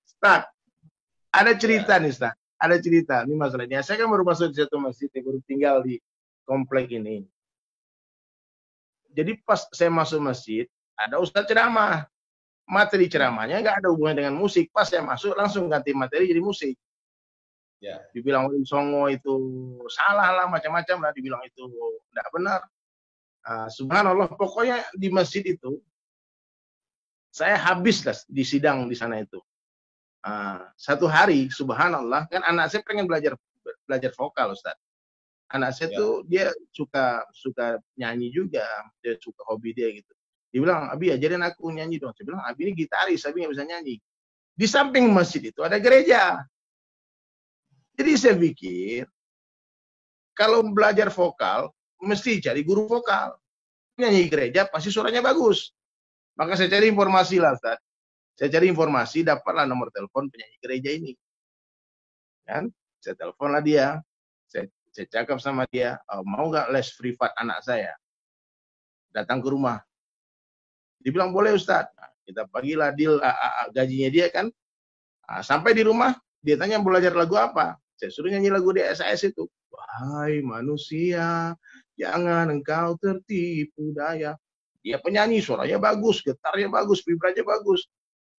Ustaz, ada cerita nih Ustaz. Ada cerita, ini masalahnya. Saya kan baru masuk di satu masjid, baru tinggal di komplek ini. Jadi pas saya masuk masjid, ada Ustaz ceramah. Materi ceramahnya nggak ada hubungan dengan musik. Pas saya masuk langsung ganti materi jadi musik. Ya. Dibilang Wali Songo itu salah lah, macam-macam lah. Dibilang itu tidak benar. Subhanallah, pokoknya di masjid itu saya habis lah di sidang di sana itu. Satu hari, subhanallah, kan anak saya pengen belajar vokal, Ustaz. Anak saya tuh dia suka nyanyi juga, dia suka hobi dia gitu. Dia bilang, Abi ajarin aku nyanyi dong. Saya bilang, Abi ini gitaris, Abi nggak bisa nyanyi. Di samping masjid itu ada gereja. Jadi saya pikir, kalau belajar vokal, mesti cari guru vokal. Nyanyi gereja pasti suaranya bagus. Maka saya cari informasi lah, Ustaz. Saya cari informasi, dapatlah nomor telepon penyanyi gereja ini. Kan? Saya teleponlah dia. Saya cakap sama dia, mau nggak les privat anak saya? Datang ke rumah. Dibilang boleh Ustaz. Kita pagilah deal gajinya dia kan. Sampai di rumah, dia tanya belajar lagu apa? Saya suruh nyanyi lagu di SAS itu. Wahai manusia, jangan engkau tertipu daya. Dia penyanyi, suaranya bagus, gitarnya bagus, vibranya bagus.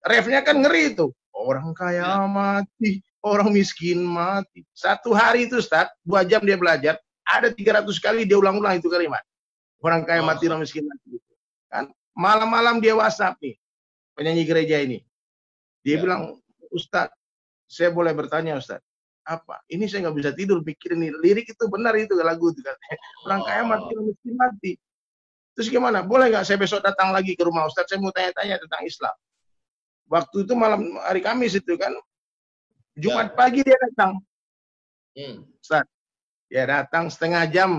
Refnya kan ngeri itu. Orang kaya mati, orang miskin mati. Satu hari itu Ustaz, 2 jam dia belajar, ada 300 kali dia ulang-ulang itu kalimat. Orang kaya mati, orang miskin mati. Kan? Malam-malam dia WhatsApp nih, penyanyi gereja ini. Dia bilang, Ustaz, saya boleh bertanya Ustaz, apa? Ini saya nggak bisa tidur pikirin nih, lirik itu benar itu lagu itu katanya. Orang kaya mati, orang miskin mati. Terus gimana? Boleh nggak saya besok datang lagi ke rumah Ustaz, saya mau tanya-tanya tentang Islam. Waktu itu malam hari Kamis itu kan, Jumat pagi dia datang. Ustaz, dia datang setengah jam.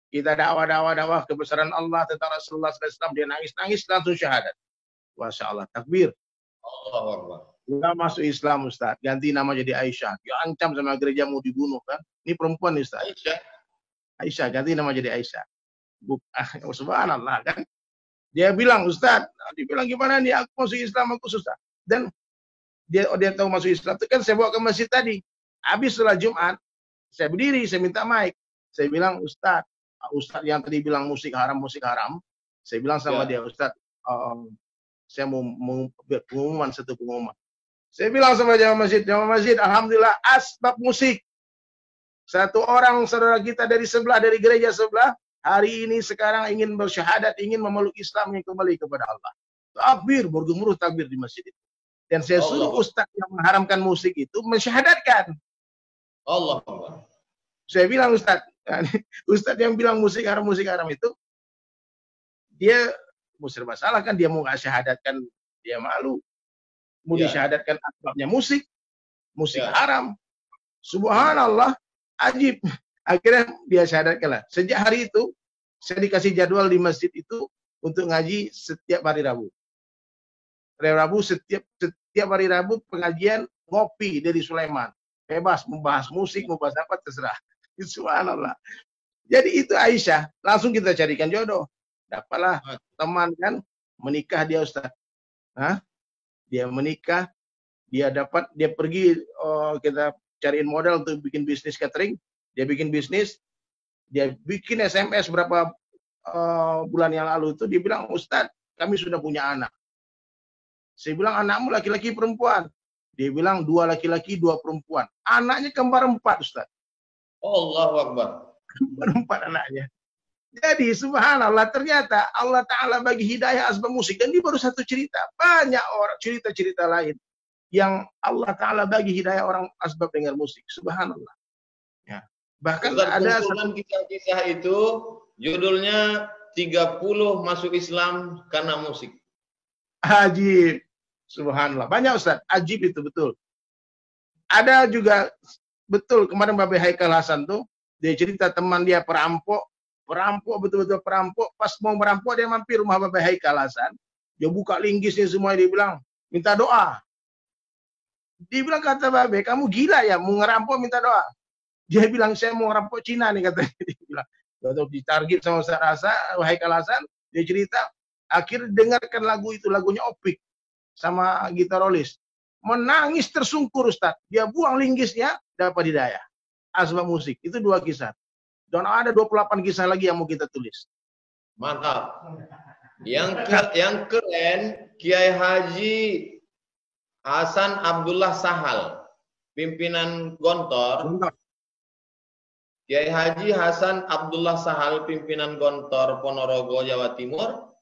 Kita dakwah kebesaran Allah tentang Rasulullah SAW. Dia nangis-nangis langsung syahadat. Masya Allah, takbir. Nggak masuk Islam Ustaz, ganti nama jadi Aisyah. Dia ancam sama gereja mau dibunuh kan. Ini perempuan nih Ustaz. Aisyah, ganti nama jadi Aisyah. Subhanallah kan. Dia bilang Ustaz, dibilang gimana nih aku masuk Islam aku susah. Dan dia tahu masuk Islam itu kan saya bawa ke masjid tadi. Habis setelah Jumat, saya berdiri, saya minta mic. Saya bilang Ustaz yang tadi bilang musik haram, saya bilang sama dia, Ustaz, saya mau pengumuman satu pengumuman. Saya bilang sama jamaah masjid, alhamdulillah asbab musik. Satu orang saudara kita dari gereja sebelah, hari ini sekarang ingin bersyahadat, ingin memeluk Islam, ingin kembali kepada Allah. Takbir, bergemuruh takbir di masjid itu. Dan saya suruh Ustaz yang mengharamkan musik itu mensyahadatkan. Allah. Saya bilang Ustaz yang bilang musik haram itu, dia serba salah kan, dia mau nggak syahadatkan, dia malu. Mau disyahadatkan asbabnya musik haram. Subhanallah, ajib. Akhirnya dia syahadatkan lah. Sejak hari itu, saya dikasih jadwal di masjid itu untuk ngaji setiap hari Rabu. Setiap hari Rabu pengajian ngopi dari Sulaiman. Bebas, membahas musik, membahas apa, terserah. Subhanallah. Jadi itu Aisyah, langsung kita carikan jodoh. Dapatlah teman kan, menikah dia Ustaz. Dia menikah, dia pergi, kita cariin modal untuk bikin bisnis catering. Dia bikin bisnis, dia bikin SMS berapa bulan yang lalu itu, dia bilang, Ustaz, kami sudah punya anak. Saya bilang, anakmu laki-laki perempuan? Dia bilang, 2 laki-laki, 2 perempuan. Anaknya kembar 4, Ustaz. Allahu Akbar. Kembar 4 anaknya. Jadi subhanallah, ternyata Allah Ta'ala bagi hidayah asbab musik. Dan ini baru satu cerita. Banyak orang cerita-cerita lain yang Allah Ta'ala bagi hidayah orang asbab dengar musik. Subhanallah. Ya. Bahkan ada satu kisah-kisah itu judulnya 30 masuk Islam karena musik. Ajib. Subhanallah. Banyak Ustaz. Ajib itu betul. Ada juga betul kemarin Babe Haikal Hasan tuh, dia cerita teman dia perampok, betul-betul perampok. Pas mau merampok dia mampir rumah Babe Haikal Hasan. Dia buka linggisnya semua, dia bilang, minta doa. Dia bilang, kata Babe, kamu gila ya mau ngerampok minta doa. Dia bilang, saya mau ngerampok Cina nih katanya. Dia bilang, waktu ditarget sama Ustaz Haikal Hasan, dia cerita, akhirnya dengarkan lagu itu, lagunya Opik. sama gitarolis. Menangis tersungkur Ustaz. Dia buang linggisnya, dapat hidayah. Asbab musik. Itu 2 kisah. Dan ada 28 kisah lagi yang mau kita tulis. Mantap. Yang keren, Kiai Haji Hasan Abdullah Sahal, pimpinan Gontor. Kiai Haji Hasan Abdullah Sahal, pimpinan Gontor Ponorogo, Jawa Timur.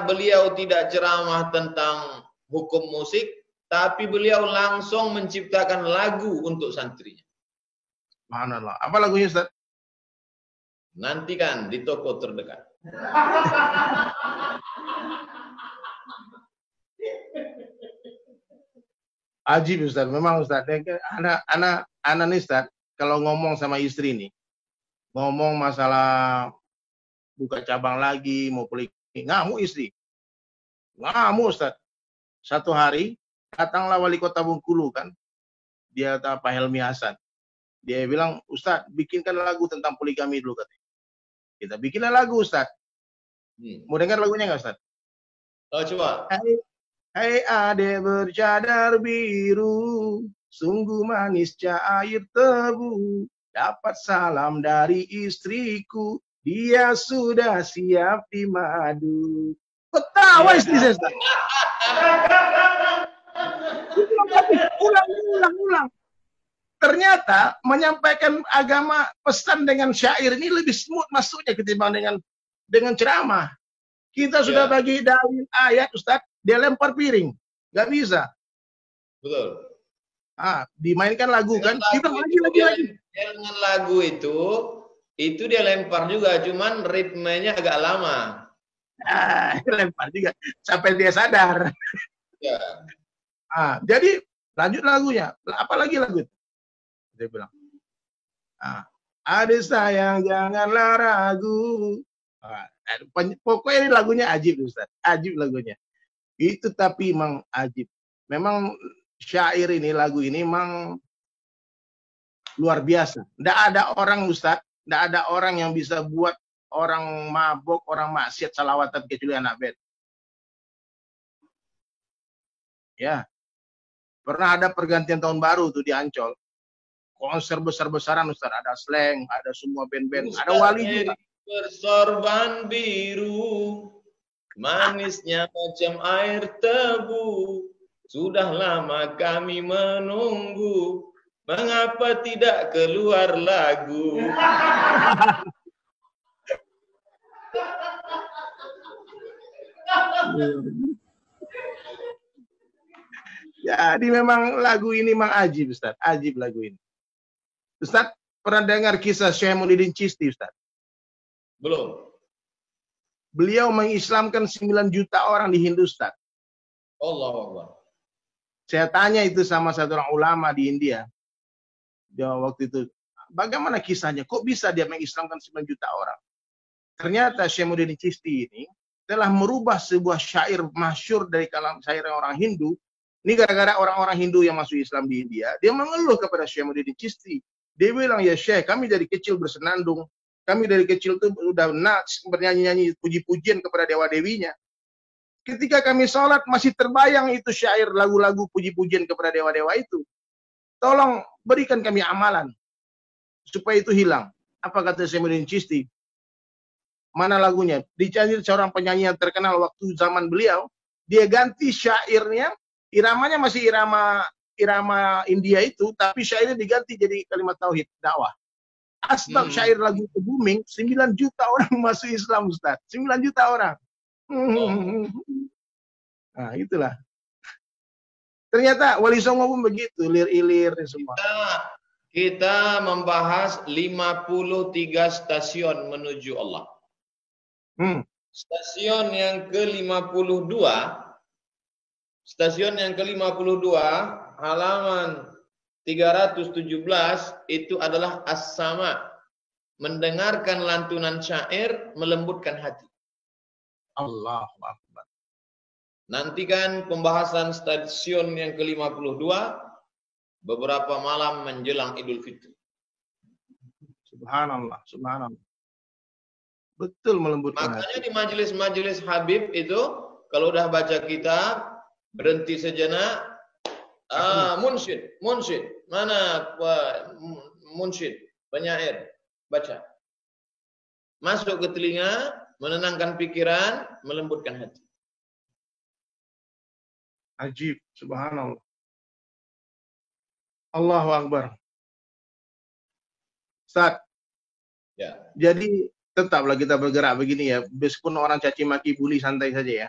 Beliau tidak ceramah tentang hukum musik, tapi beliau langsung menciptakan lagu untuk santrinya. Subhanallah. Apa lagunya Ustaz? Nantikan di toko terdekat. Ajib Ustaz, memang Ustaz. Anak nih Ustaz, kalau ngomong sama istri nih, ngomong masalah buka cabang lagi, mau poligami, ngamuk istri. Ngamuk Ustaz. Satu hari, datanglah wali kota Bengkulu kan, dia Pak Helmi Hasan. Dia bilang, Ustaz, bikinkan lagu tentang poligami dulu katanya. Kita bikinlah lagu Ustaz. Mau dengar lagunya nggak Ustaz? Oh, coba. Hai ade bercadar biru, sungguh manis cair tebu. Dapat salam dari istriku, dia sudah siap di madu. Ketawa istri saya Ustaz. Ulang. Ternyata menyampaikan agama pesan dengan syair ini lebih smooth masuknya ketimbang dengan ceramah. Kita sudah bagi dalil ayat Ustaz, dia lempar piring. Gak bisa. Betul. Dimainkan lagu kan. Lagi. Dengan lagu itu dia lempar juga, cuman ritmenya agak lama. Lempar juga sampai dia sadar. Ya. Jadi lanjut lagunya. Apalagi lagu itu? Dia bilang, adik sayang janganlah ragu. Pokoknya ini lagunya ajib Ustaz. Ajib lagunya. Itu tapi memang ajib. Memang syair ini, lagu ini memang luar biasa. Tidak ada orang Ustaz, tidak ada orang yang bisa buat orang mabok, orang maksiat salawatan kecuali anak band. Ya. Pernah ada pergantian tahun baru tuh di Ancol. Konser besar-besaran Ustaz, ada Slank, ada semua band-band, ada Wali juga. Bersorban biru, manisnya macam air tebu. Sudah lama kami menunggu, mengapa tidak keluar lagu? Jadi memang lagu ini memang ajib Ustaz, ajib lagu ini. Ustaz, pernah dengar kisah Syekh Muhyiddin Chisti, Ustaz? Belum. Beliau mengislamkan 9 juta orang di Hindustan. Allah. Saya tanya itu sama satu orang ulama di India. Dia waktu itu, bagaimana kisahnya? Kok bisa dia mengislamkan 9 juta orang? Ternyata Syekh Muhyiddin Chisti ini telah merubah sebuah syair masyhur dari kalangan syair orang Hindu. Ini gara-gara orang-orang Hindu yang masuk Islam di India, dia mengeluh kepada Syekh Muhyiddin Chisti. Dia bilang, ya Syekh, kami dari kecil bersenandung. Kami dari kecil tuh udah bernyanyi-nyanyi puji-pujian kepada dewa-dewinya. Ketika kami sholat, masih terbayang itu syair lagu-lagu puji-pujian kepada dewa-dewa itu. Tolong berikan kami amalan, supaya itu hilang. Apa kata Syekh Muhyiddin Chisti? Mana lagunya? Dicari seorang penyanyi yang terkenal waktu zaman beliau, dia ganti syairnya, iramanya masih irama India itu, tapi syairnya diganti jadi kalimat tauhid, dakwah. Asbab syair lagu itu booming, 9 juta orang masuk Islam Ustaz. 9 juta orang. Nah, itulah. Ternyata Wali Songo pun begitu, lir-ilir semua. Kita membahas 53 stasiun menuju Allah. Stasiun yang ke-52, halaman 317 itu adalah as-sama, mendengarkan lantunan syair melembutkan hati. Allahu Akbar. Nantikan pembahasan stasiun yang ke-52 beberapa malam menjelang Idul Fitri. Subhanallah. Betul melembutkan Makanya hati. di majelis-majelis Habib itu kalau udah baca kitab Berhenti sejenak. Munsyid. Mana munsyid? Penyair. Baca. Masuk ke telinga, menenangkan pikiran, melembutkan hati. Ajib, subhanallah. Allahu Akbar. Ustaz. Ya. Jadi tetaplah kita bergerak begini ya. Meskipun orang caci maki bully santai saja ya.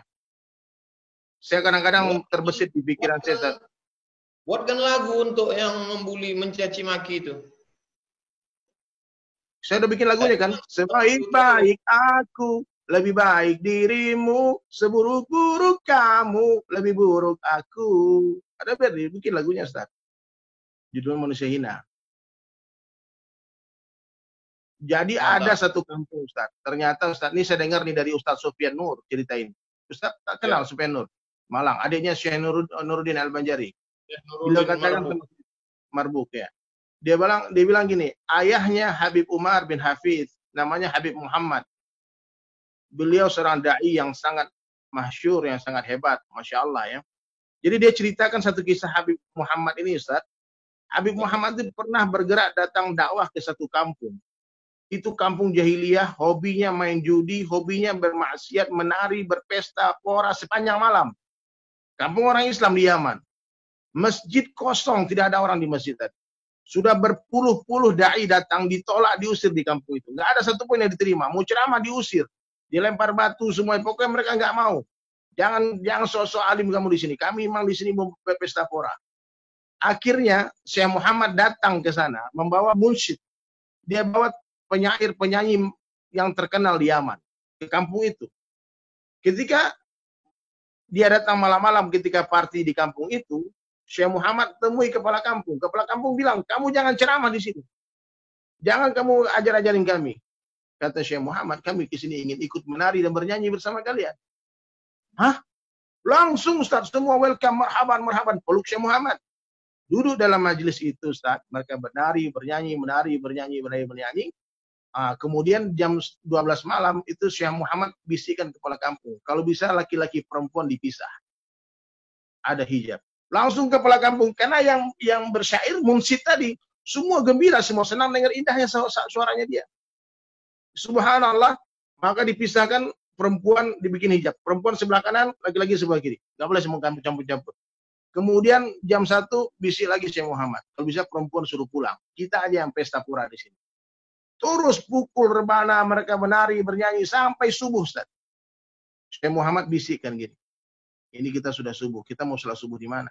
Saya kadang-kadang terbesit di pikiran saya, Ustaz. Buatkan lagu untuk yang membuli, mencaci maki itu. Saya udah bikin lagunya kan. Sebaik-baik aku, lebih baik dirimu, seburuk-buruk kamu, lebih buruk aku. Ada bikin lagunya, Ustaz. Judul Manusia Hina. Jadi ada satu kampung, Ustaz. Ternyata Ustaz, ini saya dengar nih dari Ustaz Sufyan Nur ceritain. Ustaz tak kenal Sufyan Nur. Malang, adiknya Syekh Nuruddin Al-Banjari. Beliau katakan Marbuk ya. Dia bilang gini, ayahnya Habib Umar bin Hafiz, namanya Habib Muhammad. Beliau seorang dai yang sangat masyhur, yang sangat hebat, Masya Allah ya. Jadi dia ceritakan satu kisah Habib Muhammad ini, Ustaz. Habib Muhammad itu pernah bergerak datang dakwah ke satu kampung. Itu kampung jahiliyah, hobinya main judi, hobinya bermaksiat, menari, berpesta, pora sepanjang malam. Kampung orang Islam di Yaman. Masjid kosong, tidak ada orang di masjid tadi. Sudah berpuluh-puluh dai datang, ditolak, diusir di kampung itu. Nggak ada satupun yang diterima. Mau ceramah diusir, dilempar batu semua. Pokoknya mereka nggak mau. Jangan sosok alim kamu di sini. Kami memang di sini mau berpesta pora. Akhirnya Syekh Muhammad datang ke sana membawa munsyid. Dia bawa penyanyi yang terkenal di Yaman ke kampung itu. Ketika dia datang malam-malam ketika party di kampung itu, Syekh Muhammad temui kepala kampung. Kepala kampung bilang, kamu jangan ceramah di sini. Jangan kamu ajar-ajarin kami. Kata Syekh Muhammad, kami ke sini ingin ikut menari dan bernyanyi bersama kalian. Hah? Langsung Ustaz, semua welcome, marhaban, peluk Syekh Muhammad. Duduk dalam majelis itu Ustaz, mereka menari, bernyanyi, bernyanyi. Kemudian jam 12 malam itu Syekh Muhammad bisikan kepala kampung. Kalau bisa laki-laki perempuan dipisah. Ada hijab. Langsung kepala kampung. Karena yang bersyair munsyid tadi. Semua gembira, semua senang dengar indahnya suaranya dia. Subhanallah. Maka dipisahkan, perempuan dibikin hijab. Perempuan sebelah kanan, laki-laki sebelah kiri. Gak boleh semua campur-campur. Kemudian jam 1 bisik lagi Syekh Muhammad. Kalau bisa perempuan suruh pulang. Kita aja yang pesta pura di sini. Terus pukul rebana, mereka menari, bernyanyi sampai subuh, Ustaz. Syekh Muhammad bisikkan gini. Ini kita sudah subuh, kita mau sholat subuh di mana?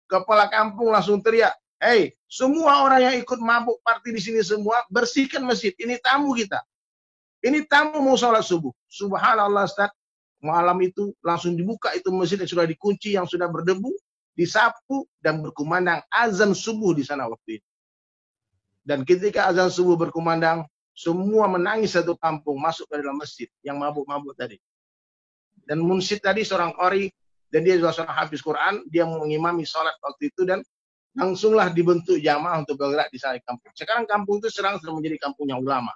Kepala kampung langsung teriak, "Hei, semua orang yang ikut mabuk party di sini semua, bersihkan masjid. Ini tamu kita. Ini tamu mau sholat subuh." Subhanallah, Ustaz. Malam itu langsung dibuka itu masjid yang sudah dikunci, yang sudah berdebu, disapu dan berkumandang azan subuh di sana waktu itu. Dan ketika azan subuh berkumandang, semua menangis satu kampung masuk ke dalam masjid yang mabuk-mabuk tadi. Dan munsyid tadi seorang qari dan dia juga seorang hafiz Quran, dia mengimami sholat waktu itu dan langsunglah dibentuk jamaah untuk bergerak di sana kampung. Sekarang kampung itu sudah menjadi kampung yang ulama.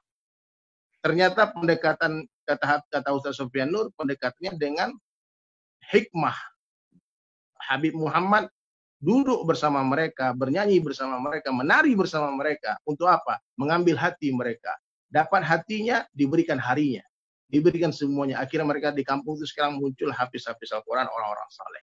Ternyata pendekatan kata Ustaz Sufyan Nur, pendekatannya dengan hikmah. Habib Muhammad duduk bersama mereka, bernyanyi bersama mereka, menari bersama mereka. Untuk apa? Mengambil hati mereka. Dapat hatinya, diberikan harinya. Diberikan semuanya. Akhirnya mereka di kampung itu sekarang muncul hafiz-hafiz Al-Quran, orang-orang saleh.